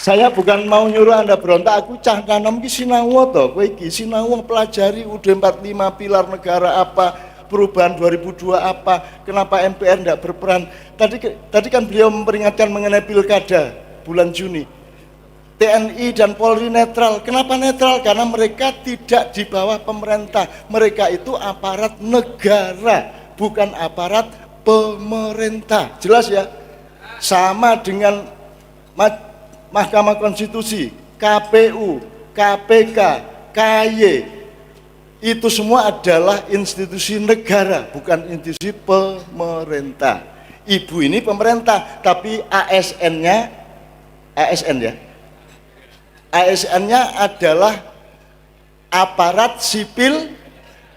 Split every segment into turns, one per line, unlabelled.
Saya bukan mau nyuruh Anda berontak, aku cah nanam ki sinau to, kowe iki sinau pelajari UUD 45 pilar negara apa, perubahan 2002 apa, kenapa MPR tidak berperan. Tadi kan beliau memperingatkan mengenai pilkada bulan Juni. TNI dan Polri netral. Kenapa netral? Karena mereka tidak di bawah pemerintah. Mereka itu aparat negara, bukan aparat pemerintah. Jelas ya? Sama dengan Mahkamah Konstitusi, KPU, KPK, KY, itu semua adalah institusi negara, bukan institusi pemerintah. Ibu ini pemerintah, tapi ASN-nya, ASN ya, ASN-nya adalah aparat sipil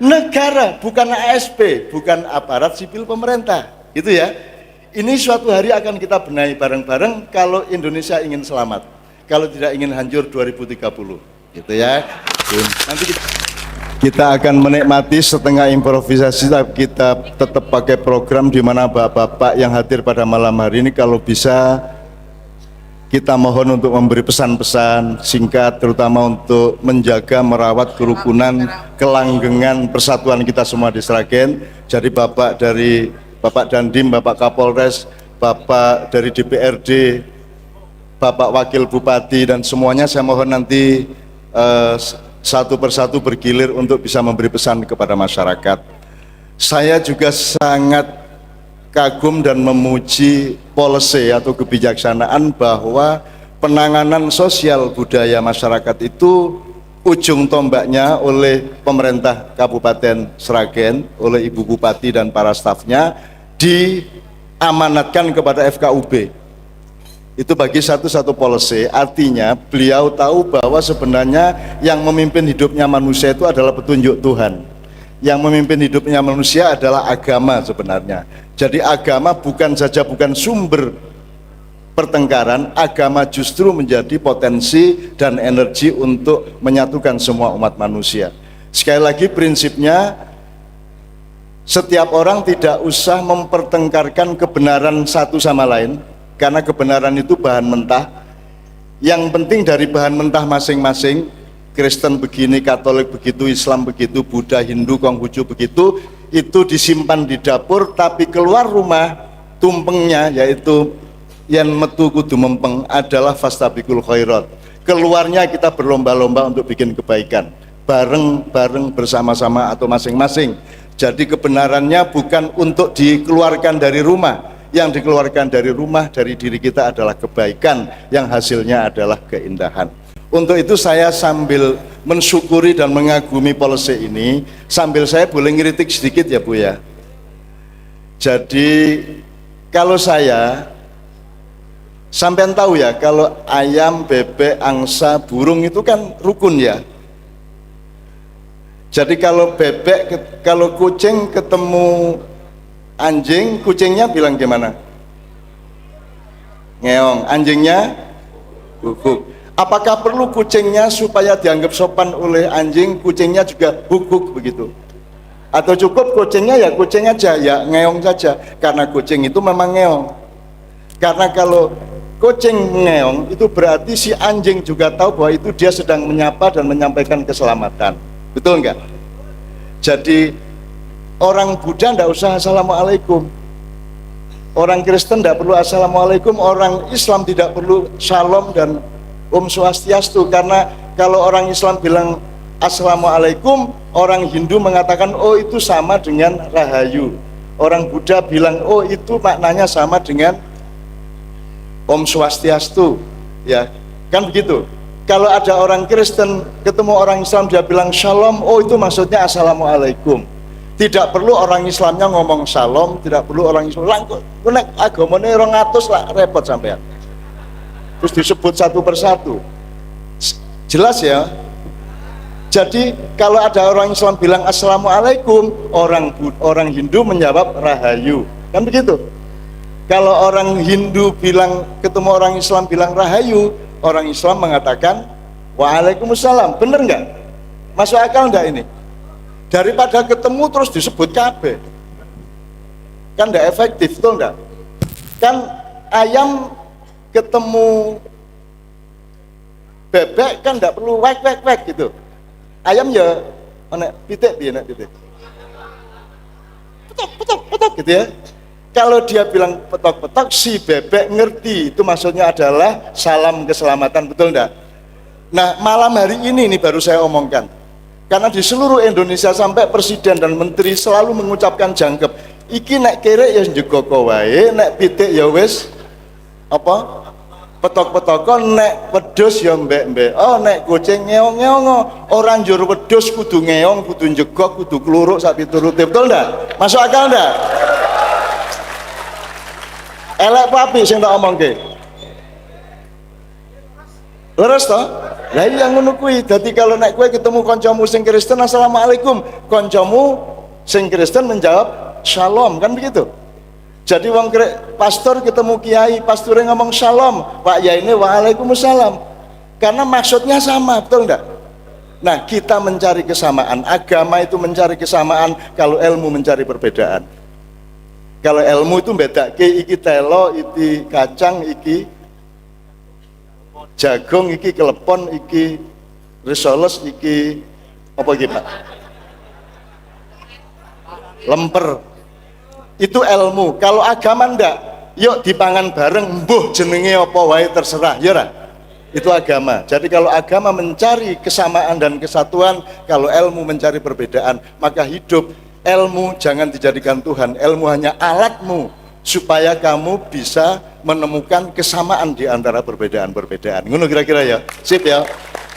negara, bukan ASP, bukan aparat sipil pemerintah, gitu ya. Ini suatu hari akan kita benahi bareng-bareng kalau Indonesia ingin selamat, kalau tidak ingin hancur 2030, gitu ya. Nanti kita akan menikmati setengah improvisasi, tapi kita tetap pakai program di mana bapak-bapak yang hadir pada malam hari ini kalau bisa kita mohon untuk memberi pesan-pesan singkat, terutama untuk menjaga, merawat kerukunan, kelanggengan, persatuan kita semua di Sragen. Jadi Bapak Dandim, Bapak Kapolres, Bapak dari DPRD, Bapak Wakil Bupati, dan semuanya saya mohon nanti satu persatu bergilir untuk bisa memberi pesan kepada masyarakat. Saya juga sangat kagum dan memuji policy atau kebijaksanaan bahwa penanganan sosial budaya masyarakat itu ujung tombaknya oleh pemerintah Kabupaten Sragen, oleh Ibu Bupati dan para stafnya diamanatkan kepada FKUB. Itu bagi satu policy, artinya beliau tahu bahwa sebenarnya yang memimpin hidupnya manusia itu adalah petunjuk Tuhan. Yang memimpin hidupnya manusia adalah agama sebenarnya. Jadi agama bukan sumber pertengkaran, agama justru menjadi potensi dan energi untuk menyatukan semua umat manusia. Sekali lagi prinsipnya, setiap orang tidak usah mempertengkarkan kebenaran satu sama lain, karena kebenaran itu bahan mentah. Yang penting dari bahan mentah masing-masing, Kristen begini, Katolik begitu, Islam begitu, Buddha, Hindu, Konghucu begitu, itu disimpan di dapur, tapi keluar rumah tumpengnya, yaitu yang metu kudu mempeng, adalah fastabikul khairat. Keluarnya kita berlomba-lomba untuk bikin kebaikan, bareng-bareng bersama-sama atau masing-masing. Jadi kebenarannya bukan untuk dikeluarkan dari rumah, yang dikeluarkan dari rumah, dari diri kita adalah kebaikan, yang hasilnya adalah keindahan. Untuk itu saya sambil mensyukuri dan mengagumi policy ini, sambil saya boleh ngeritik sedikit ya Bu ya. Jadi kalau saya, sampean tahu ya, kalau ayam, bebek, angsa, burung itu kan rukun ya. Jadi kalau kalau kucing ketemu anjing, kucingnya bilang gimana? Ngeong, anjingnya huk-huk. Apakah perlu kucingnya supaya dianggap sopan oleh anjing, kucingnya juga huk-huk begitu? Atau cukup kucingnya ya kucing aja, ya ngeong saja, karena kucing itu memang ngeong. Karena kalau kucing ngeong itu berarti si anjing juga tahu bahwa itu dia sedang menyapa dan menyampaikan keselamatan. Betul enggak? Jadi orang Buddha enggak usah assalamualaikum, orang Kristen enggak perlu assalamualaikum, orang Islam tidak perlu shalom dan Om Swastiastu, karena kalau orang Islam bilang assalamualaikum, orang Hindu mengatakan oh itu sama dengan rahayu, orang Buddha bilang oh itu maknanya sama dengan Om Swastiastu, ya kan begitu. Kalau ada orang Kristen ketemu orang Islam dia bilang shalom, oh itu maksudnya assalamualaikum. Tidak perlu orang Islamnya ngomong shalom, tidak perlu orang Islam langkut nek agamane 200 lah repot sampean. Terus disebut satu persatu. Jelas ya? Jadi kalau ada orang Islam bilang assalamualaikum, orang Hindu menjawab rahayu. Kan begitu? Kalau orang Hindu bilang ketemu orang Islam bilang rahayu, orang Islam mengatakan waalaikumsalam. Bener nggak? Masuk akal nggak ini? Daripada ketemu terus disebut KB, kan nggak efektif, betul nggak? Kan ayam ketemu Bebek kan nggak perlu wek wek wek gitu. Ayam ya nek pitik piye nek pitik. Petok petok petok gitu ya. Kalau dia bilang petok-petok, si bebek ngerti itu maksudnya adalah salam keselamatan, betul enggak? Nah, malam hari ini nih baru saya omongkan. Karena di seluruh Indonesia sampai presiden dan menteri selalu mengucapkan jangkep. Iki nek kere ya njegoko wae, nek pitik ya wis apa? Petok-petoko, nek wedhus ya mbek-mbek. Oh, nek kucing ngeong-ngeong, ora njur wedhus kudu ngeong, kudu njegok, kudu kluruk sak piturute. Betul enggak? Masuk akal enggak? Elek papi sing tak omongke. Leres toh? Lah iya ngono kuwi. Dadi kalau nek kowe ketemu kancamu sing Kristen, assalamualaikum. Kancamu sing Kristen menjawab shalom, kan begitu. Jadi wong pastor ketemu kiai, pastornya ngomong shalom, Pak Yai ini waalaikumsalam. Karena maksudnya sama, betul enggak? Nah, kita mencari kesamaan. Agama itu mencari kesamaan, kalau ilmu mencari perbedaan. Kalau ilmu itu bedake iki telo, iki kacang, iki jagung, iki kelepon, iki risoles, iki apa iki Pak? Lemper. Itu ilmu. Kalau agama ndak, yuk dipangan bareng, mbuh jenenge apa wae terserah, ya ora? Itu agama. Jadi kalau agama mencari kesamaan dan kesatuan, kalau ilmu mencari perbedaan, maka hidup ilmu jangan dijadikan Tuhan. Ilmu hanya alatmu supaya kamu bisa menemukan kesamaan di antara perbedaan-perbedaan. Ngono kira-kira ya. Sip ya.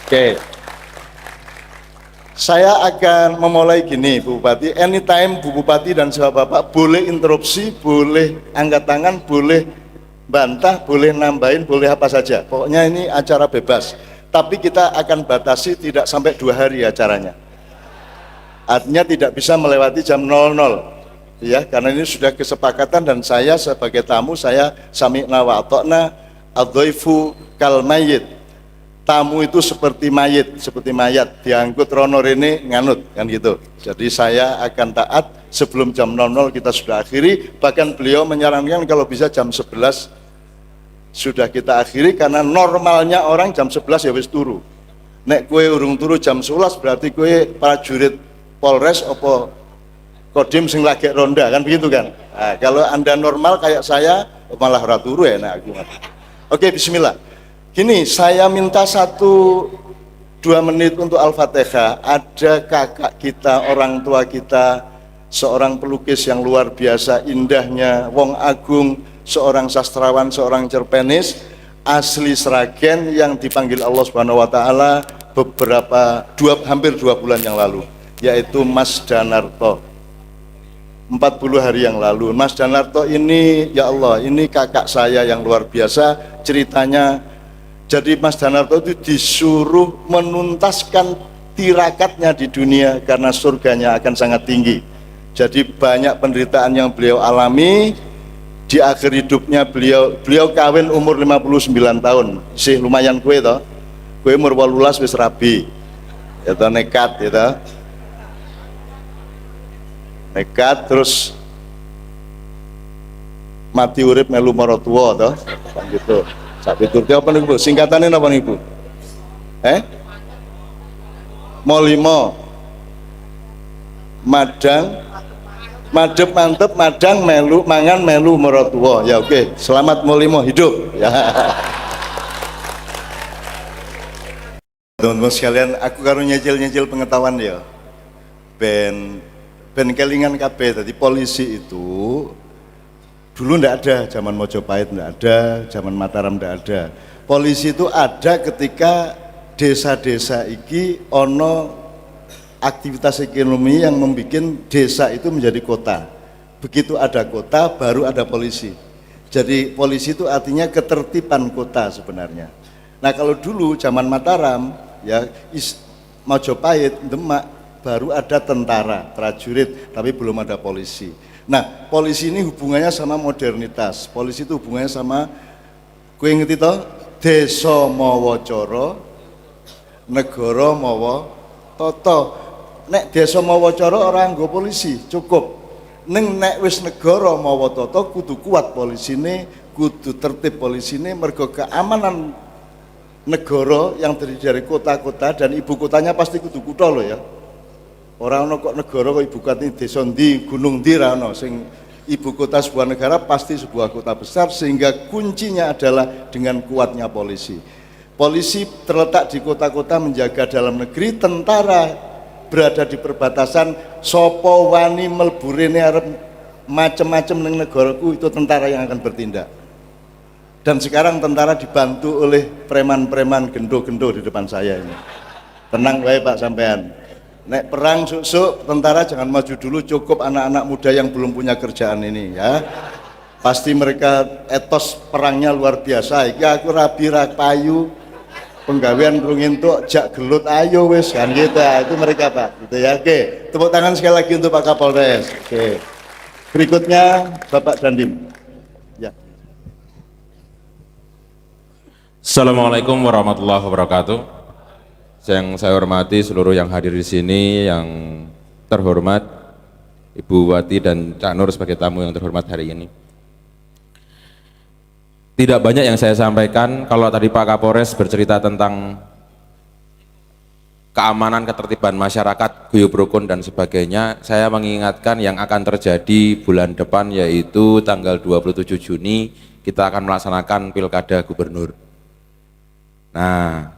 Oke. Saya akan memulai gini, Bu Bupati. Anytime Bu Bupati dan sahabat Bapak boleh interupsi, boleh angkat tangan, boleh bantah, boleh nambahin, boleh apa saja. Pokoknya ini acara bebas. Tapi kita akan batasi tidak sampai 2 hari acaranya. Artinya tidak bisa melewati jam 00. Ya, karena ini sudah kesepakatan dan saya sebagai tamu saya sami'na wa ata'na adhaifu kal mayyit. Tamu itu seperti mayat diangkut rono rene nganut kan gitu. Jadi saya akan taat sebelum jam 00 kita sudah akhiri, bahkan beliau menyarankan kalau bisa jam 11 sudah kita akhiri karena normalnya orang jam 11 ya wis turu. Nek kue urung turu jam 11 berarti kue prajurit Polres opo Kodim sing lagi ronda kan begitu kan. Nah, kalau Anda normal kayak saya malah ora turu enak aku. Oke, bismillah. Gini, saya minta 1-2 menit untuk Al-Fatihah. Ada kakak kita, orang tua kita, seorang pelukis yang luar biasa indahnya, wong agung, seorang sastrawan, seorang cerpenis, asli Sragen yang dipanggil Allah Subhanahu wa taala hampir 2 bulan yang lalu, yaitu Mas Danarto. 40 hari yang lalu. Mas Danarto ini, ya Allah, ini kakak saya yang luar biasa ceritanya. Jadi Mas Danarto itu disuruh menuntaskan tirakatnya di dunia karena surganya akan sangat tinggi. Jadi banyak penderitaan yang beliau alami. Di akhir hidupnya beliau kawin umur 59 tahun. Sih lumayan kue toh. Kue umur 18 wis rabi. Ya toh nekat ya toh. Nekat terus mati urip melu maratuwa toh. Kan gitu. Sak piturute apa niku, Bu? Singkatane napa niku? Molimo. Madang, madep mantep, madang melu, mangan melu maratuwa. Ya oke, selamat molimo hidup. Ya. Teman-teman sekalian, aku karo nyecil-nyecil pengetahuan ya. Ben kelingan kabeh. Tadi polisi itu dulu ndak ada, zaman Mojopahit ndak ada, zaman Mataram ndak ada. Polisi itu ada ketika desa-desa iki ono aktivitas ekonomi yang membuat desa itu menjadi kota. Begitu ada kota, baru ada polisi. Jadi polisi itu artinya ketertiban kota sebenarnya. Nah kalau dulu zaman Mataram, ya Mojopahit, Demak, baru ada tentara, prajurit, tapi belum ada polisi. Nah, polisi ini hubungannya sama modernitas. Polisi itu hubungannya sama, kowe ngerti toh? Desa mawa cara, negara mawa tata. Nek desa mawa cara ora nggo polisi, cukup. Nek wis negara mawa tata kudu kuat polisine, kudu tertib polisine, mergo keamanan negara yang terdiri dari kota-kota dan ibu kotanya pasti kudu kutha loh ya. Orang ono kok negara kok ibu kota desa ndi, gunung ndi ra ono. Sing ibu kota sebuah negara pasti sebuah kota besar, sehingga kuncinya adalah dengan kuatnya polisi. Polisi terletak di kota-kota menjaga dalam negeri, tentara berada di perbatasan, sopo wani melburene arep macem-macem neng negaraku, itu tentara yang akan bertindak. Dan sekarang tentara dibantu oleh preman-preman gendo-gendo di depan saya ini. Tenang wae Pak sampean. Nek perang susuk, tentara jangan maju dulu, cukup anak-anak muda yang belum punya kerjaan ini ya. Pasti mereka etos perangnya luar biasa. Iki aku rabi rak payu, penggawean rung entuk jak gelut ayo wis kan gitu ya. Itu mereka Pak, gitu ya. Oke, tepuk tangan sekali lagi untuk Pak Kapolres. Oke. Berikutnya Bapak Dandim. Ya.
Assalamualaikum warahmatullahi wabarakatuh. Yang saya hormati seluruh yang hadir di sini, yang terhormat Ibu Wati dan Cak Nur sebagai tamu yang terhormat hari ini. Tidak banyak yang saya sampaikan. Kalau tadi Pak Kapolres bercerita tentang keamanan, ketertiban masyarakat, guyub rukun dan sebagainya, saya mengingatkan yang akan terjadi bulan depan, yaitu tanggal 27 Juni kita akan melaksanakan Pilkada Gubernur. Nah,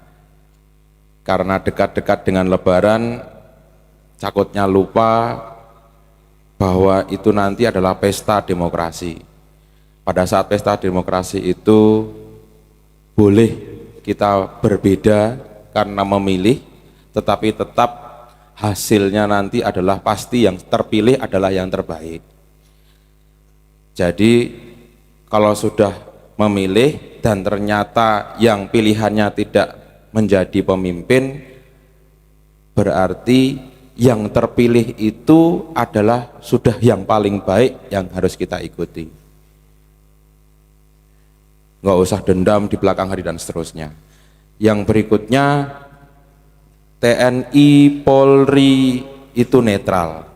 karena dekat-dekat dengan Lebaran, takutnya lupa bahwa itu nanti adalah pesta demokrasi. Pada saat pesta demokrasi itu boleh kita berbeda karena memilih, tetapi tetap hasilnya nanti adalah pasti yang terpilih adalah yang terbaik. Jadi kalau sudah memilih dan ternyata yang pilihannya tidak menjadi pemimpin, berarti yang terpilih itu adalah sudah yang paling baik yang harus kita ikuti. Nggak usah dendam di belakang hari dan seterusnya. Yang berikutnya, TNI, Polri itu netral.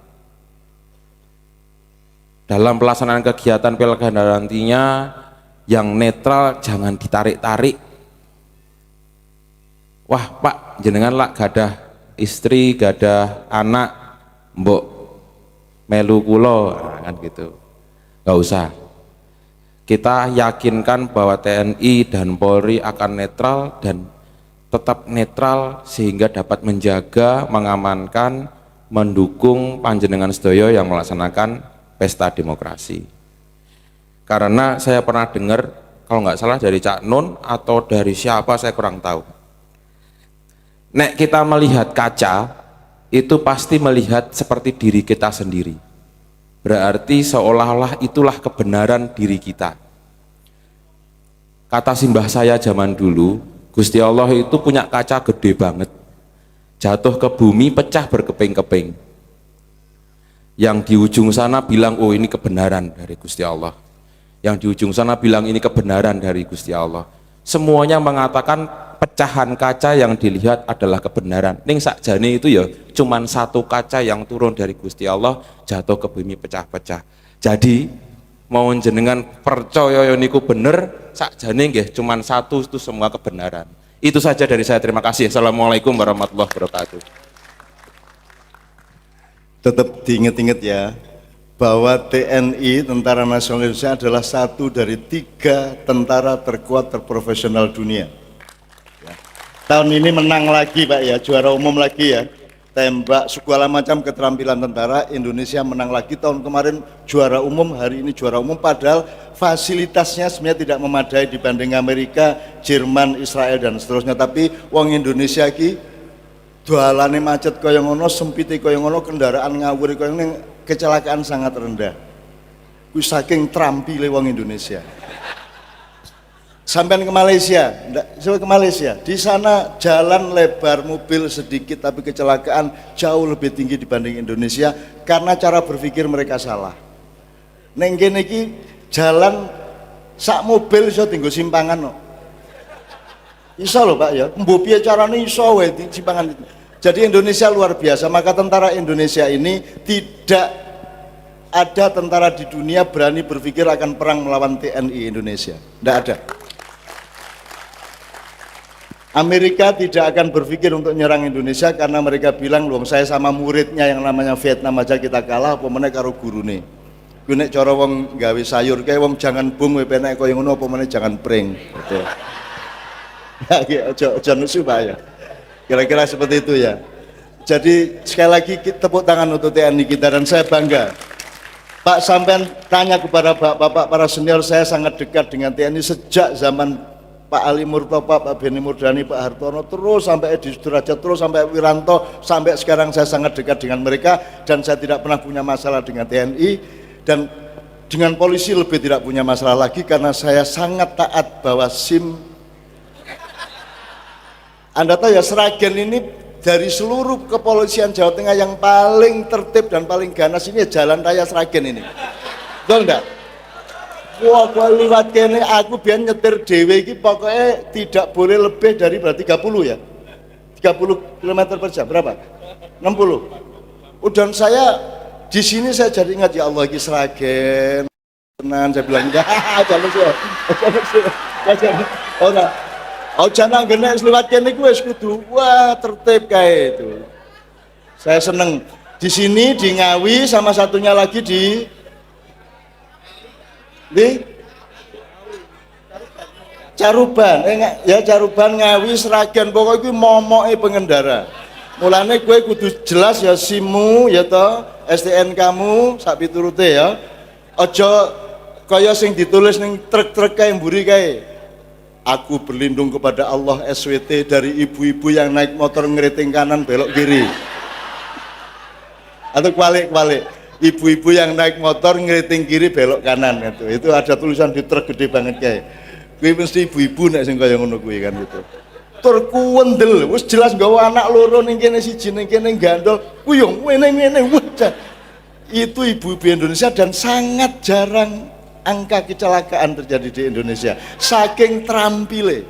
Dalam pelaksanaan kegiatan pilkada nantinya, yang netral jangan ditarik-tarik. Wah Pak, jenengan lah gadah istri, gadah anak, mbok melu kulo, nah, kan gitu. Nggak usah. Kita yakinkan bahwa TNI dan Polri akan netral dan tetap netral sehingga dapat menjaga, mengamankan, mendukung panjenengan sedaya yang melaksanakan pesta demokrasi. Karena saya pernah dengar, kalau nggak salah dari Cak Nun atau dari siapa saya kurang tahu. Nek kita melihat kaca, itu pasti melihat seperti diri kita sendiri. Berarti seolah-olah itulah kebenaran diri kita. Kata simbah saya zaman dulu, Gusti Allah itu punya kaca gede banget. Jatuh ke bumi, pecah berkeping-keping. Yang di ujung sana bilang, oh ini kebenaran dari Gusti Allah. Yang di ujung sana bilang ini kebenaran dari Gusti Allah. Semuanya mengatakan pecahan kaca yang dilihat adalah kebenaran. Ning sakjane itu ya cuman satu kaca yang turun dari Gusti Allah, jatuh ke bumi pecah-pecah. Jadi mau jenengan percaya niku bener, sakjane nggih cuman satu itu semua kebenaran. Itu saja dari saya, terima kasih. Assalamualaikum warahmatullahi wabarakatuh.
Tetap diinget-inget ya, bahwa TNI, Tentara Nasional Indonesia, adalah satu dari 3 tentara terkuat terprofesional dunia. Ya. Tahun ini menang lagi Pak ya, juara umum lagi ya. Tembak segala macam keterampilan tentara, Indonesia menang lagi. Tahun kemarin juara umum, hari ini juara umum, padahal fasilitasnya sebenarnya tidak memadai dibanding Amerika, Jerman, Israel dan seterusnya. Tapi wong Indonesia ki jualane macet kaya ngono, sempite kaya ngono, kendaraan ngawur kaya ngono, kecelakaan sangat rendah. Kuwi saking trampile wong Indonesia. Sampai ke Malaysia, sampai ke Malaysia, di sana jalan lebar, mobil sedikit, tapi kecelakaan jauh lebih tinggi dibanding Indonesia karena cara berpikir mereka salah. Neng kene iki jalan sak mobil iso tinggo simpangan no. Iso lho Pak ya, mbok piye carane iso wae di simpangan. Jadi Indonesia luar biasa, maka tentara Indonesia ini tidak ada tentara di dunia berani berpikir akan perang melawan TNI Indonesia. Tidak ada. Amerika tidak akan berpikir untuk nyerang Indonesia karena mereka bilang, loh saya sama muridnya yang namanya Vietnam aja kita kalah, apa meneh karo gurune. Ku nek cara wong gawe sayur kae wong jangan bung we penek koyo ngono apa meneh jangan pring. Gitu. Ya, aja nusu bahaya. Kira-kira seperti itu ya. Jadi sekali lagi tepuk tangan untuk TNI kita dan saya bangga. Pak sampean tanya kepada bapak-bapak para senior, saya sangat dekat dengan TNI sejak zaman Pak Ali Murtopo, Pak Beni Murdani, Pak Hartono, terus sampai Edi Sudrajat, terus sampai Wiranto, sampai sekarang saya sangat dekat dengan mereka dan saya tidak pernah punya masalah dengan TNI dan dengan polisi lebih tidak punya masalah lagi karena saya sangat taat bahwa SIM. Anda tahu ya, Sragen ini dari seluruh kepolisian Jawa Tengah yang paling tertib dan paling ganas ini Jalan Raya Sragen ini. Betul enggak? Wah, kalau liwat kene aku biar nyetir dewe iki pokoknya tidak boleh lebih dari berarti 30 ya. 30 km per jam berapa? 60. Dan saya di sini saya jadi ingat ya Allah iki Sragen. Tenan saya bilang enggak, jangan sih. Oh jangan genek lewat kene ku wis kudu wah tertib kae itu. Saya seneng di sini di Ngawi sama satunya lagi di Caruban. Ya Caruban, Ngawi, Sragen pokoknya kuwi momoke pengendara. Mulane kowe kudu jelas ya SIM-mu ya toh, STN kamu sak piturute ya. Aja kaya sing ditulis ning truk-truk kae mburi kae. Aku berlindung kepada Allah SWT dari ibu-ibu yang naik motor ngeriting kanan belok kiri. Atau kualik-kualik, ibu-ibu yang naik motor ngeriting kiri belok kanan gitu. Itu ada tulisan di truk gede banget kayak. Kuwi mesti ibu-ibu nek sing kaya ngono kuwi kan gitu. Tur kuwendel, wis jelas nggawa anak loro ning kene siji ning kene gandol, kuyung ngene-ngene. Itu ibu-ibu Indonesia dan sangat jarang angka kecelakaan terjadi di Indonesia saking terampile.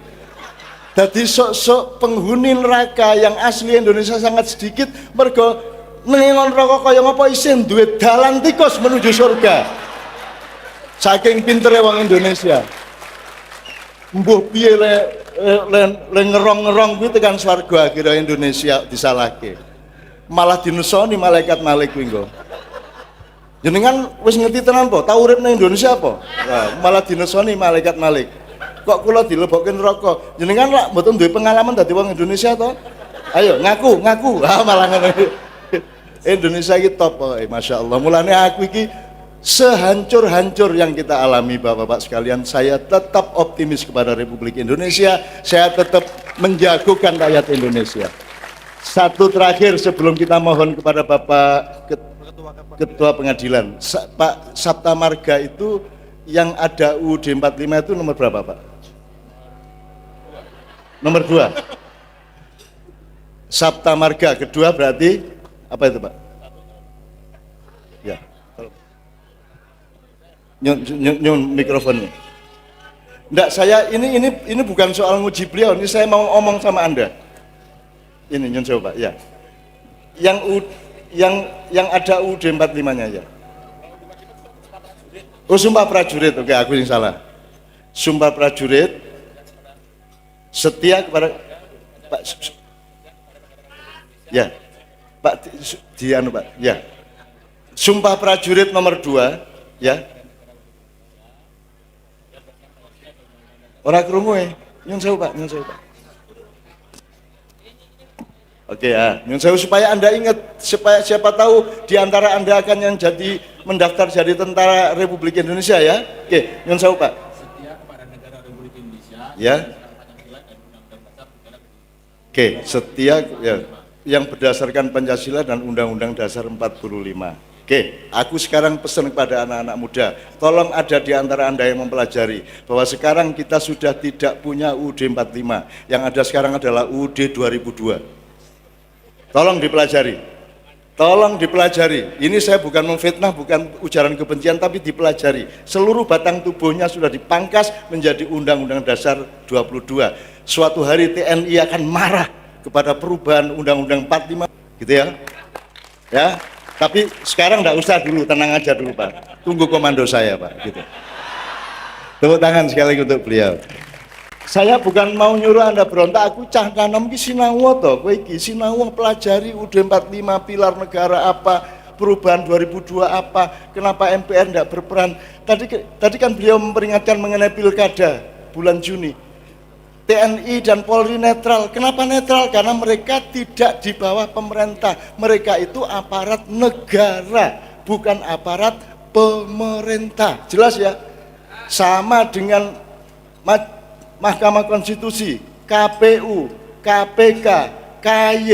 Jadi sok-sok penghuni neraka yang asli Indonesia sangat sedikit, mergo nengon rokok kaya ngapa isin duwe dalan tikus menuju surga. Saking pintere wong Indonesia. Mbuh piye le ngerong-ngerong kuwi tekan swarga akhirnya Indonesia disalahke. Malah dinusoni malaikat Malik kuwi nggo. Jenengan wis ngerti tenan po, tau urip nang Indonesia apa? Nah, malah dinesoni malaikat Malik. Kok kula dilebokke neraka? Jenengan lak mboten duwe pengalaman dadi wong Indonesia to? Ayo ngaku. Ah malah ngono. Indonesia iki top pokoke, masyaallah. Mulane aku iki sehancur-hancur yang kita alami Bapak-bapak sekalian, saya tetap optimis kepada Republik Indonesia. Saya tetap menjagokan rakyat Indonesia. Satu terakhir sebelum kita mohon kepada Bapak Ketua Pengadilan, Pak Sabta Marga itu yang ada UUD 45 itu nomor berapa Pak? Nomor 2. Sabta Marga kedua berarti apa itu Pak? Ya. Nyun mikrofonnya. Enggak, saya ini bukan soal nguji beliau, ini saya mau ngomong sama Anda. Ini nyun coba Pak, ya. Yang ada UUD 45-nya ya. Oh, Sumpah Prajurit. Oke, aku yang salah. Sumpah Prajurit setia kepada Pak ya. Pak Dianu Pak. Ya. Sumpah Prajurit nomor 2 ya. Ora krungu nyun sewu Pak, nyun sewu Pak. Oke ya, nyun sewu supaya Anda ingat, supaya siapa tahu di antara Anda akan yang jadi mendaftar jadi tentara Republik Indonesia ya. Oke, nyun sewu Pak. Setia kepada negara Republik Indonesia. Ya. Oke, setia ya, yang berdasarkan Pancasila dan Undang-Undang Dasar 45. Oke, aku sekarang pesan kepada anak-anak muda, tolong ada di antara Anda yang mempelajari bahwa sekarang kita sudah tidak punya UUD 45, yang ada sekarang adalah UUD 2002. Tolong dipelajari, tolong dipelajari. Ini saya bukan memfitnah, bukan ujaran kebencian, tapi dipelajari. Seluruh batang tubuhnya sudah dipangkas menjadi Undang-Undang Dasar 22. Suatu hari TNI akan marah kepada perubahan Undang-Undang 45, gitu ya. Ya, tapi sekarang enggak usah dulu, tenang aja dulu Pak. Tunggu komando saya Pak, gitu. Tepuk tangan sekali lagi untuk beliau. Saya bukan mau nyuruh Anda berontak, aku cah tanam ki sinau to, kowe iki sinau pelajari UUD 45 pilar negara apa, perubahan 2002 apa, kenapa MPR tidak berperan. Tadi kan beliau memperingatkan mengenai pilkada bulan Juni. TNI dan Polri netral. Kenapa netral? Karena mereka tidak di bawah pemerintah. Mereka itu aparat negara, bukan aparat pemerintah. Jelas ya? Sama dengan Mahkamah Konstitusi, KPU, KPK, KY,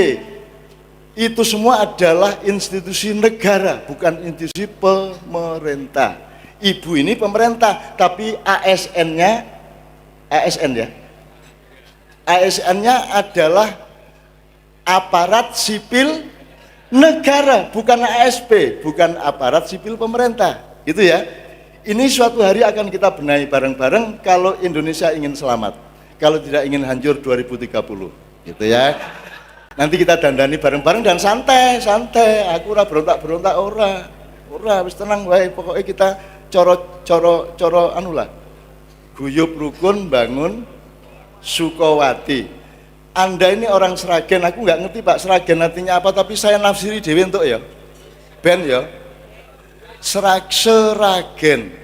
itu semua adalah institusi negara, bukan institusi pemerintah. Ibu ini pemerintah, tapi ASN-nya adalah aparat sipil negara, bukan ASP, bukan aparat sipil pemerintah. Gitu ya. Ini suatu hari akan kita benahi bareng-bareng kalau Indonesia ingin selamat. Kalau tidak ingin hancur 2030. Gitu ya. Nanti kita dandani bareng-bareng dan santai. Aku ora berontak-berontak ora. Ora wis tenang wae, pokoknya kita coro anu lah. Guyub rukun bangun Sukowati. Anda ini orang Sragen, aku nggak ngerti Pak Sragen artinya apa, tapi saya nafsiri dewe untuk ya. Ben ya. Seragen.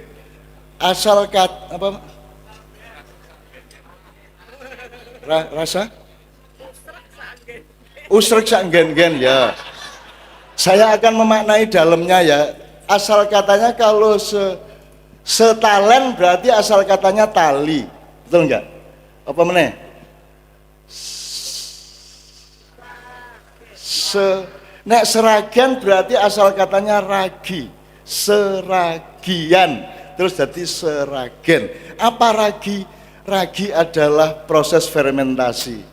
Asal apa? Rasa? Usrek sak gen ya. Saya akan memaknai dalamnya ya. Asal katanya kalau setalen berarti asal katanya tali. Betul enggak? Apa meneh? Nek seragen berarti asal katanya ragi, seragian, terus jadi seragen. Apa ragi? Ragi adalah proses fermentasi,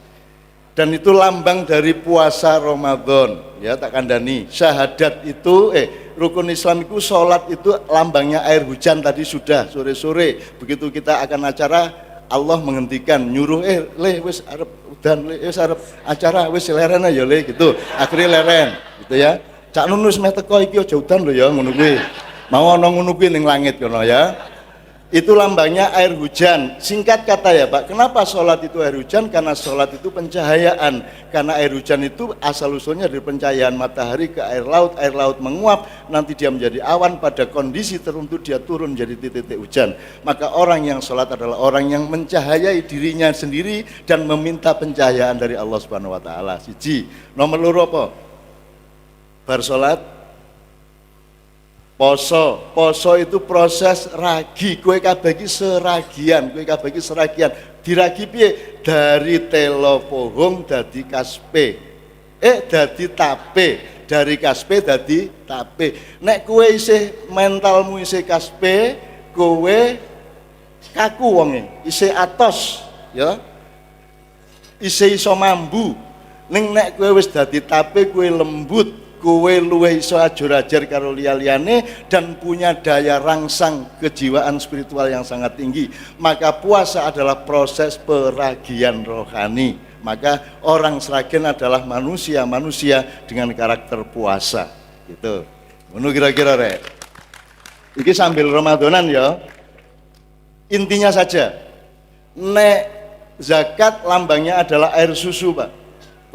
dan itu lambang dari puasa Ramadan. Ya tak kandani. Syahadat itu, rukun Islam itu, sholat itu lambangnya air hujan tadi sudah sore-sore. Begitu kita akan acara, Allah menghentikan, nyuruh wis arep udan, wis arep acara, wis leren ya le gitu. Akhirnya leren gitu ya. Cak Nunus meh teko iki aja udan lho ya ngono kuwi. Mau ana ngono kuwi ning langit kono ya. Itu lambangnya air hujan. Singkat kata ya Pak, kenapa sholat itu air hujan? Karena sholat itu pencahayaan. Karena air hujan itu asal usulnya dari pencahayaan matahari ke air laut menguap, nanti dia menjadi awan, pada kondisi tertentu dia turun menjadi titik-titik hujan. Maka orang yang sholat adalah orang yang mencahayai dirinya sendiri dan meminta pencahayaan dari Allah Subhanahu Wa Taala. Siji. Nomor loro apa? Bar sholat poso itu proses ragi, kowe kabeh iki seragian, diragi piye? Dari telo pohong dadi kaspe, dadi tape, dari kaspe dadi tape. Nek kowe isih mentalmu isih kaspe, kowe kaku wonge, isih atos ya, isih iso mambu. Nek kowe wis dadi tape, kowe lembut, kowe luwih iso ajar-ajar karo liya-liyane dan punya daya rangsang kejiwaan spiritual yang sangat tinggi. Maka puasa adalah proses peragian rohani. Maka orang Sragen adalah manusia dengan karakter puasa. Gitu. Ngono kira-kira rek. Iki sambil Ramadanan ya. Intinya saja, nek zakat lambangnya adalah air susu Pak.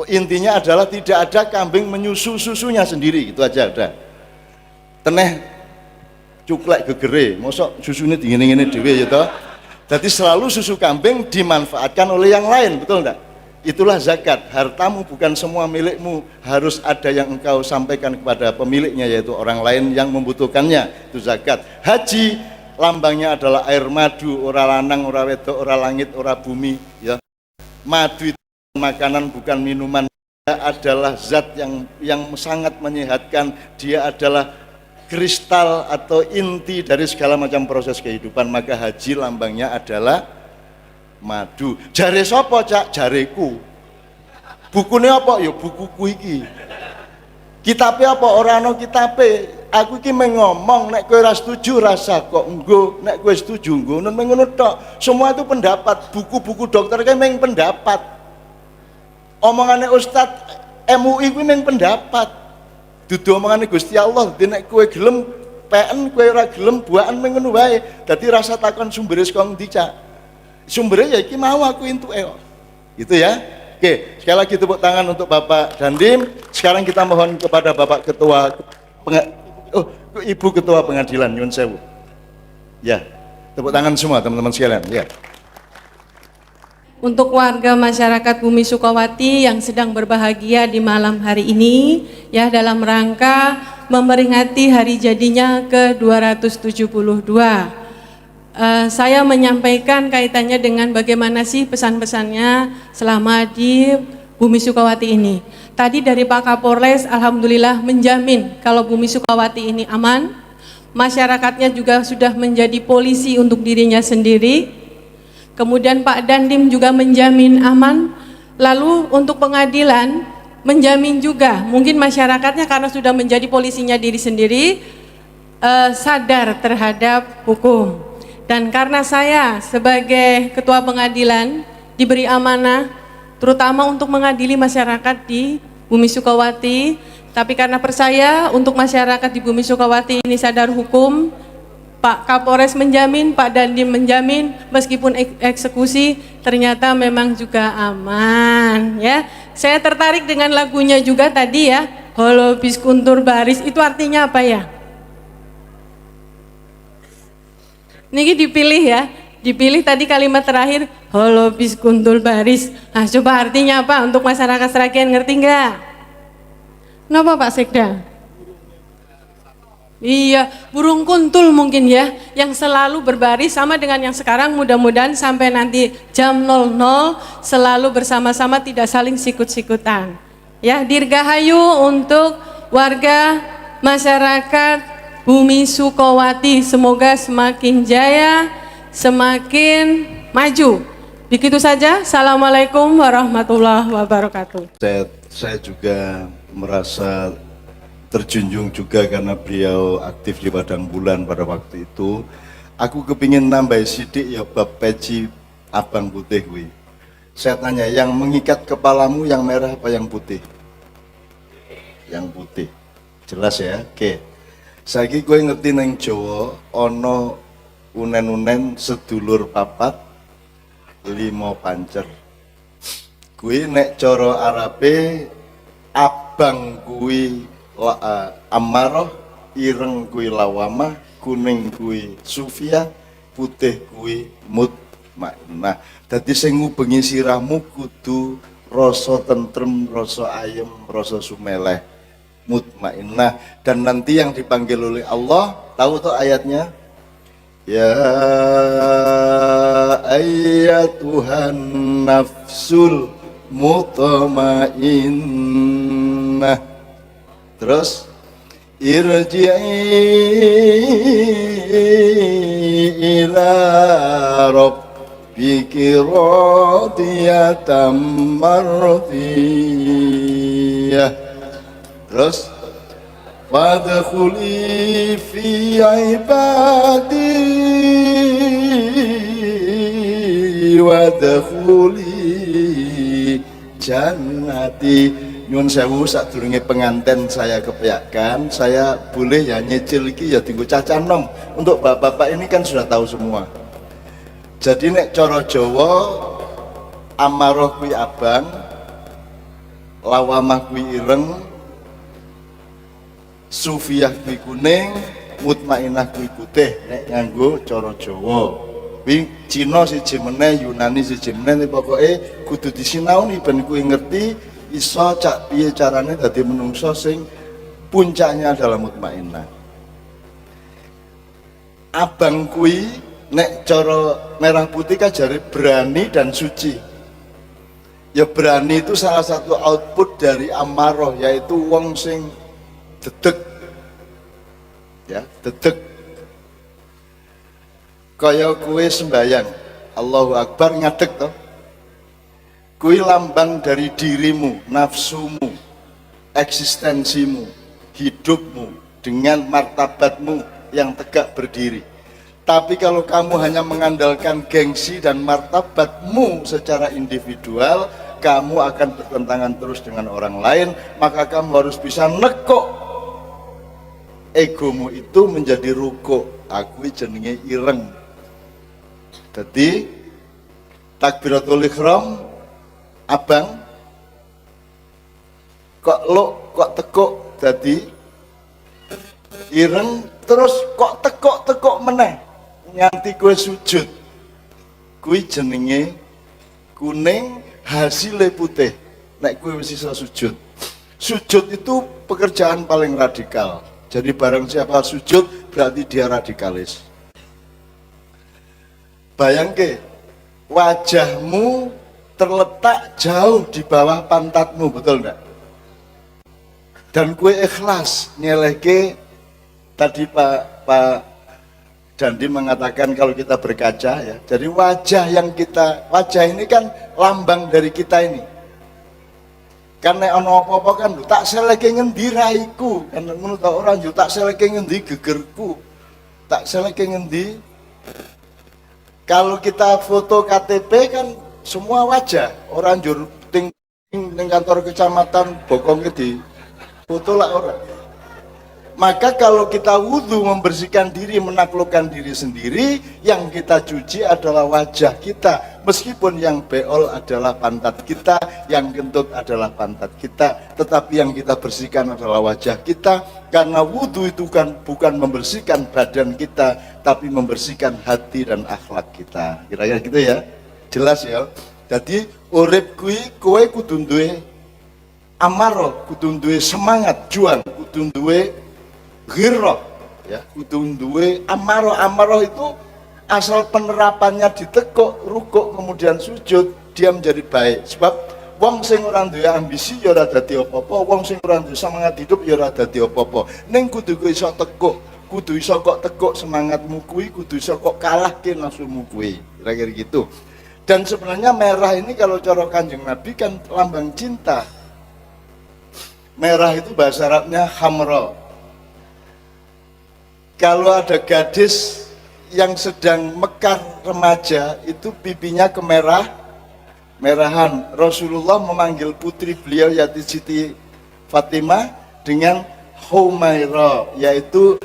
Intinya adalah tidak ada kambing menyusu susunya sendiri, gitu aja udah. Teneh cuklek gegere, mosok susunya dingin-dingin dhewe ya toh. Jadi selalu susu kambing dimanfaatkan oleh yang lain, betul enggak? Itulah zakat. Hartamu bukan semua milikmu, harus ada yang engkau sampaikan kepada pemiliknya, yaitu orang lain yang membutuhkannya. Itu zakat. Haji lambangnya adalah air madu, ora lanang, ora wedok, ora langit, ora bumi ya. Madu itu makanan bukan minuman, dia adalah zat yang sangat menyehatkan. Dia adalah kristal atau inti dari segala macam proses kehidupan. Maka haji lambangnya adalah madu. Jare sapa Cak? Jareku. Bukune apa? Ya bukuku iki. Kitabe apa? Ora ana kitabe. Aku iki ngomong, nek kowe ora setuju rasa kok nggo, nek kowe setuju nggo, ngono tok. Semua itu pendapat. Buku-buku dokter kae meng pendapat. Omongane Ustadz MUI kuwi mung pendapat. Dudu omongane Gusti Allah. Dadi nek kowe gelem PN, kowe ora gelem buakan mung ngono wae. Dadi rasa takon sumbere saka endi Cak. Sumbernya ya iki mau aku intu gitu ya. Oke, sekali lagi tepuk tangan untuk Bapak Dandim. Sekarang kita mohon kepada Bapak Ketua Ibu Ketua Pengadilan nyun sewu. Ya, tepuk tangan semua teman-teman sekalian. Ya.
Untuk warga masyarakat Bumi Sukawati yang sedang berbahagia di malam hari ini, ya dalam rangka memperingati hari jadinya ke-272. Saya menyampaikan kaitannya dengan bagaimana sih pesan-pesannya selama di Bumi Sukawati ini. Tadi dari Pak Kapolres, alhamdulillah menjamin kalau Bumi Sukawati ini aman, masyarakatnya juga sudah menjadi polisi untuk dirinya sendiri. Kemudian Pak Dandim juga menjamin aman. Lalu untuk pengadilan menjamin juga, mungkin masyarakatnya karena sudah menjadi polisinya diri sendiri, sadar terhadap hukum. Dan karena saya sebagai ketua pengadilan diberi amanah, terutama untuk mengadili masyarakat di Bumi Sukawati, tapi karena percaya untuk masyarakat di Bumi Sukawati ini sadar hukum, Pak Kapolres menjamin, Pak Dandim menjamin, meskipun eksekusi ternyata memang juga aman ya. Saya tertarik dengan lagunya juga tadi ya, Holobis Kuntur Baris, itu artinya apa ya? Niki dipilih ya, dipilih tadi kalimat terakhir, Holobis Kuntur Baris. Nah coba artinya apa untuk masyarakat Sragen, ngerti nggak? Kenapa Pak Sekda? Iya, burung kuntul mungkin ya, yang selalu berbaris sama dengan yang sekarang, mudah-mudahan sampai nanti jam 00 selalu bersama-sama, tidak saling sikut-sikutan. Ya, dirgahayu untuk warga masyarakat Bumi Sukawati, semoga semakin jaya, semakin maju. Begitu saja, Assalamualaikum warahmatullahi wabarakatuh.
Saya juga merasa terjunjung juga karena beliau aktif di Padang Bulan pada waktu itu. Aku kepingin nambah sidik ya bab peci abang putih wi. Saya tanya, yang mengikat kepalamu yang merah apa yang putih? Yang putih. Jelas ya? Oke. Saiki kowe ngerti neng Jawa ana unen-unen sedulur papat 5 pancer. Kuwi nek cara Arabe abang kuwi Ammaroh, ireng kui lawamah, kuning kui sufia, putih kui mutmainah. Dadi sing ngubengi sirahmu kudu rasa tentrem, rasa ayem, rasa sumeleh, mutmainah. Dan nanti yang dipanggil oleh Allah, tahu tuh ayatnya? Ya ayyatuhan nafsul mutmainnah. Terus irji'i ila rabbiki radiyatan mardiyah. Terus fadkhuli fi ibadi wadkhuli jannati. Nyun sewu sadurunge penganten saya kepiakan, saya boleh ya nyicil iki ya dienggo cacah nom. Untuk bapak-bapak ini kan sudah tahu semua. Jadi nek cara Jawa Ammaroh kuwi abang, lawamah kuwi ireng, sufiah kuwi kuning, mutmainah kuwi putih nek nganggo cara Jawa. Kuwi Cina siji meneh, Yunani siji meneh, pokoke kudu disinaoni ben kuwi ngerti iso cak piye carane dadi menungso sing puncaknya adalah mutmainah. Abang kuwi nek cara merah putih kan jare berani dan suci. Ya berani itu salah satu output dari Ammaroh, yaitu wong sing dedeg. Ya, dedeg. Kaya kowe sembayang, Allahu Akbar ngadeg toh. Kui lambang dari dirimu, nafsumu, eksistensimu, hidupmu dengan martabatmu yang tegak berdiri. Tapi kalau kamu hanya mengandalkan gengsi dan martabatmu secara individual, kamu akan bertentangan terus dengan orang lain. Maka kamu harus bisa nekuk egomu itu menjadi ruko. Aku jenenge ireng. Jadi takbiratul ihram abang kok lo kok tekuk dadi ireng terus kok tekuk meneh nganti kowe sujud kuwi jenenge kuning hasilnya putih nek kowe wis iso sujud. Sujud itu pekerjaan paling radikal. Jadi barang siapa sujud berarti dia radikalis. Bayangke wajahmu terletak jauh di bawah pantatmu, betul enggak? Dan kue ikhlas nyeleke tadi Pak Dandi mengatakan kalau kita berkaca ya. Jadi wajah ini kan lambang dari kita ini. Karena ono apa-apa kan tak seleke ngendi raiku, kan ngono ta ora yo tak seleke ngendi gegerku. Tak seleke ngendi. Kalau kita foto KTP kan semua wajah, orang njur ting ning kantor kecamatan bokongnya di foto lah orang. Maka kalau kita wudhu membersihkan diri, menaklukkan diri sendiri, yang kita cuci adalah wajah kita. Meskipun yang beol adalah pantat kita, yang kentut adalah pantat kita, tetapi yang kita bersihkan adalah wajah kita. Karena wudhu itu kan bukan membersihkan badan kita, tapi membersihkan hati dan akhlak kita. Kira-kira gitu ya, jelas ya. Jadi urip kowe kudu duwe amaro, kudu duwe semangat juang, kudu duwe ghirrah ya, kudu duwe amaro itu asal penerapannya ditekuk, rukuk kemudian sujud, dia menjadi baik. Sebab wong sing ora duwe ambisi ya ora dadi apa-apa, wong sing ora duwe semangat hidup ya ora dadi apa-apa. Ning kudu iso tekuk, kudu iso kok tekuk semangatmu kuwi, kudu iso kok kalahke nafsumu kuwi. Kira-kira gitu. Dan sebenarnya merah ini kalau cara Kanjeng Nabi kan lambang cinta. Merah itu bahasa Arabnya hamra. Kalau ada gadis yang sedang mekar remaja itu pipinya merahan. Rasulullah memanggil putri beliau yaitu Siti Fatimah dengan Humaira, yaitu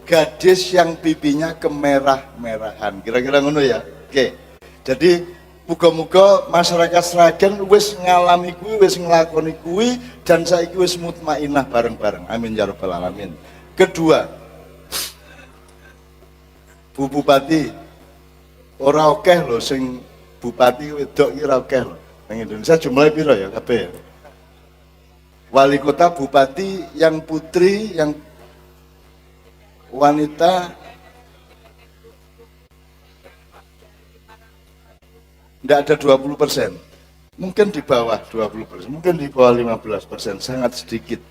gadis yang pipinya kemerah-merahan. Kira-kira ngono ya. Oke. Jadi muga-muga masyarakat Sragen wis ngalami kuwi, wis nglakoni kuwi dan saiki wis mutmainah bareng-bareng. Amin ya rabbal alamin. Kedua, Bu Bupati, ora akeh lho sing bupati wedok ki ora akeh lho. Nang Indonesia jumlahe piro ya kabeh? Wali kota, bupati yang putri, yang wanita tidak ada 20%. Mungkin di bawah 20%, mungkin di bawah 15%, sangat sedikit.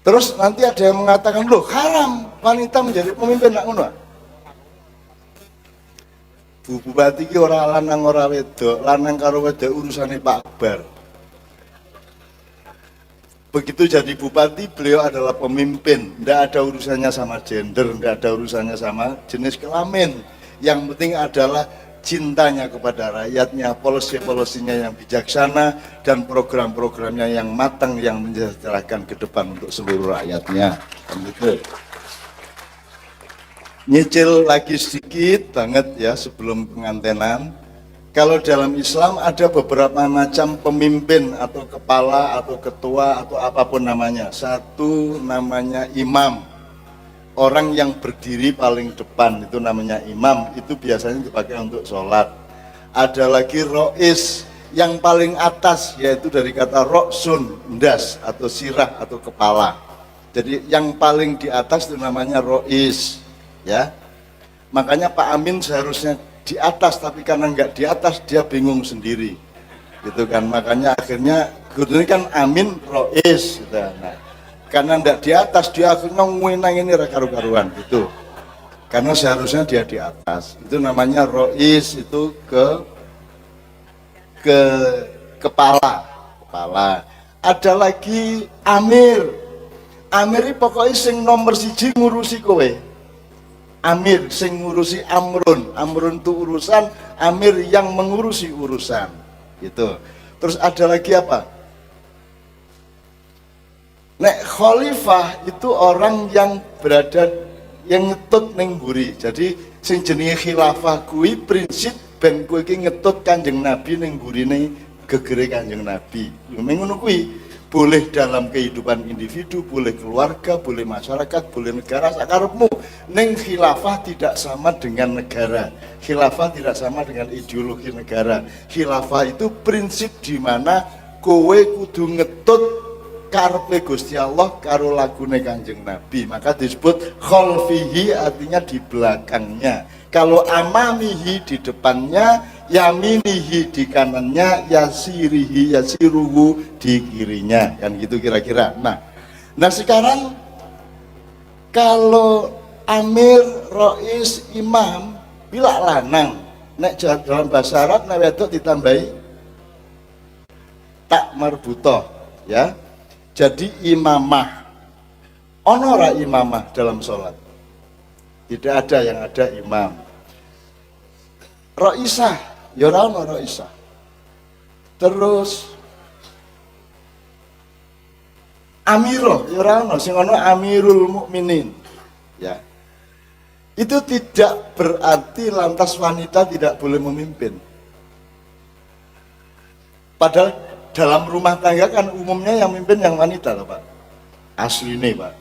Terus nanti ada yang mengatakan, loh haram wanita menjadi pemimpin, nak ngono. Bu Bupati ki ora lanang ora wedok, lanang karo wedok urusane Pak Akbar. Begitu jadi bupati, beliau adalah pemimpin, tidak ada urusannya sama gender, tidak ada urusannya sama jenis kelamin. Yang penting adalah cintanya kepada rakyatnya, polisi-polisinya yang bijaksana, dan program-programnya yang matang, yang mensejahterakan ke depan untuk seluruh rakyatnya. Gitu. Nyicil lagi sedikit banget ya sebelum pengantenan. Kalau dalam Islam ada beberapa macam pemimpin atau kepala atau ketua atau apapun namanya. Satu namanya imam. Orang yang berdiri paling depan itu namanya imam, itu biasanya dipakai untuk sholat. Ada lagi rois yang paling atas, yaitu dari kata roksun, ndas atau sirah atau kepala. Jadi yang paling di atas itu namanya rois, ya. Makanya Pak Amin seharusnya di atas, tapi karena nggak di atas dia bingung sendiri, gitu kan. Makanya akhirnya ini kan Amin rois, gitu. Nah, karena tidak di atas dia akhirnya nang ini karu-karuan gitu. Karena seharusnya dia di atas. Itu namanya rois, itu kepala. Ada lagi amir. Amir ini pokoknya sing nomor siji ngurusi kowe. Amir sing ngurusi amrun. Amrun itu urusan, amir yang mengurusi urusan. Gitu. Terus ada lagi apa? Nek khalifah itu orang yang berada yang nyetut ning mburi. Jadi sing jenenge khilafah kuwi prinsip ben kowe iki ngetut Kanjeng Nabi ning gurine gegere Kanjeng Nabi. Ngono kuwi boleh dalam kehidupan individu, boleh keluarga, boleh masyarakat, boleh negara sakarepmu. Ning khilafah tidak sama dengan negara. Khilafah tidak sama dengan ideologi negara. Khilafah itu prinsip di mana kowe kudu ngetut karepe Gusti Allah karo lagune Kanjeng Nabi. Maka disebut khalfihi, artinya di belakangnya. Kalau amamihi di depannya, yaminihi di kanannya, yasirihi yasiruhu di kirinya, kan gitu kira-kira. Nah sekarang kalau amir, rois, imam, bila lanang, nek dalam bahasa Arab nek wedok ditambahi tak marbutoh, ya. Jadi imamah, ono ora imamah dalam sholat? Tidak ada, yang ada imam. Roisah, ya ora ono roisah. Terus amiroh, ya ora ono, sing ono amirul mukminin. Ya. Itu tidak berarti lantas wanita tidak boleh memimpin. Padahal dalam rumah tangga kan umumnya yang memimpin yang wanita loh Pak. Asline Pak.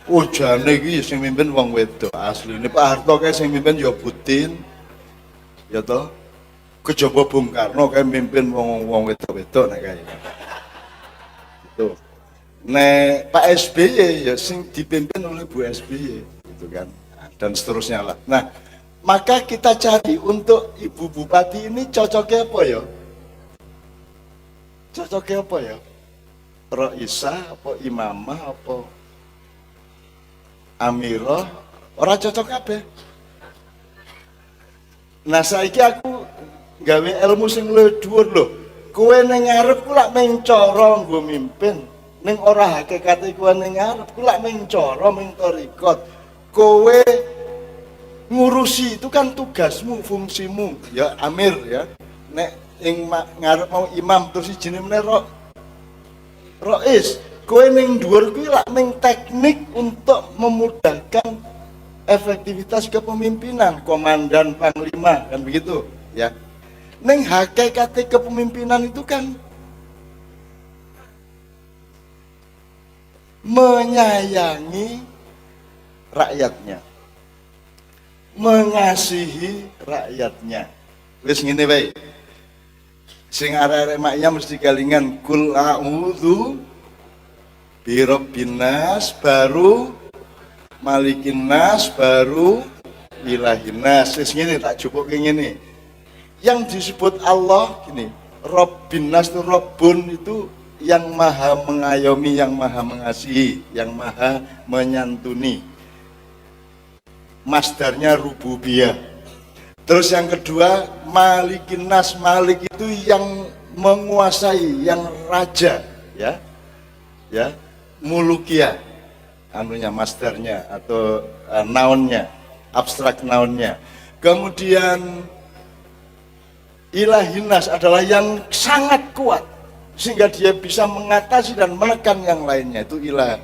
Oh jane iki sing mimpin wong wedok asline. Pak Harto kae sing mimpin ya Putin. Ya toh. Kejaba Bung Karno kae mimpin wong wedok-wedok nek kae. Itu. Nek Pak SBY ya sing dipimpin oleh Bu SBY gitu kan. Dan seterusnya lah. Nah, maka kita cari untuk Ibu Bupati ini cocoknya apa ya? Cocoknya apa ya? Roisah apa imamah apa amirah, ora cocok kabeh. Nah saiki aku gawe ilmu sing luwih dhuwur lho. Kowe ning ngarep ku lak mung cara nggo mimpin. Ning ora hakikate kowe ning ngarep ku lak mung cara mung tarikot. Kowe ngurusi itu kan tugasmu, fungsimu, ya amir ya. Nek ing ngarep mau imam terus jenenge meneh rois. Kowe ning dhuwur kuwi lak mung teknik untuk memudahkan efektivitas kepemimpinan, komandan, panglima, kan begitu, ya. Ning hakikate kepemimpinan itu kan menyayangi rakyatnya, mengasihi rakyatnya. Wis ngene wae. Sing arek-arek maknya mesti kalingan kul a'udzu birabbin nas, baru malikin nas, baru ilahin nas. Wis ngene tak cukup ngene. Yang disebut Allah gini, Rabbin nas itu Rabbun itu yang maha mengayomi, yang maha mengasihi, yang maha menyantuni. Masdarnya rububiyah. Terus yang kedua, malikin nas, malik itu yang menguasai, yang raja, ya. Ya, mulukiyah. Anunya masdarnya atau nounnya, abstrak nounnya. Kemudian ilahinas adalah yang sangat kuat sehingga dia bisa mengatasi dan menekan yang lainnya, itu ilah.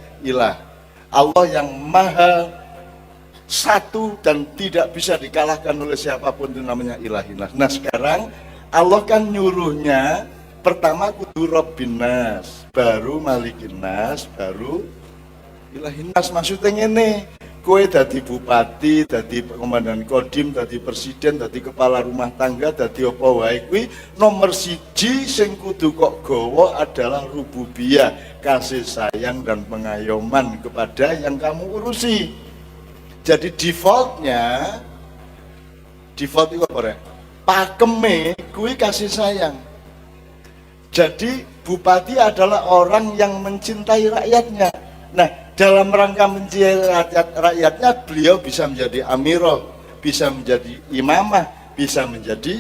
Allah yang maha satu dan tidak bisa dikalahkan oleh siapapun, itu namanya ilahinas. Nah sekarang Allah kan nyuruhnya pertama kudu Rabbinas, baru Malikinas, baru ilahinas. Maksudnya ini kowe dadi bupati, dadi komandan kodim, dadi presiden, dadi kepala rumah tangga, dadi apa wae kuwi nomor siji sing kudu kok gawa adalah rububiyah, kasih sayang dan pengayoman kepada yang kamu urusi. Jadi default itu apa ya? Pakeme kuwi kasih sayang. Jadi bupati adalah orang yang mencintai rakyatnya. Nah, dalam rangka mencintai rakyatnya, beliau bisa menjadi amirah, bisa menjadi imamah, bisa menjadi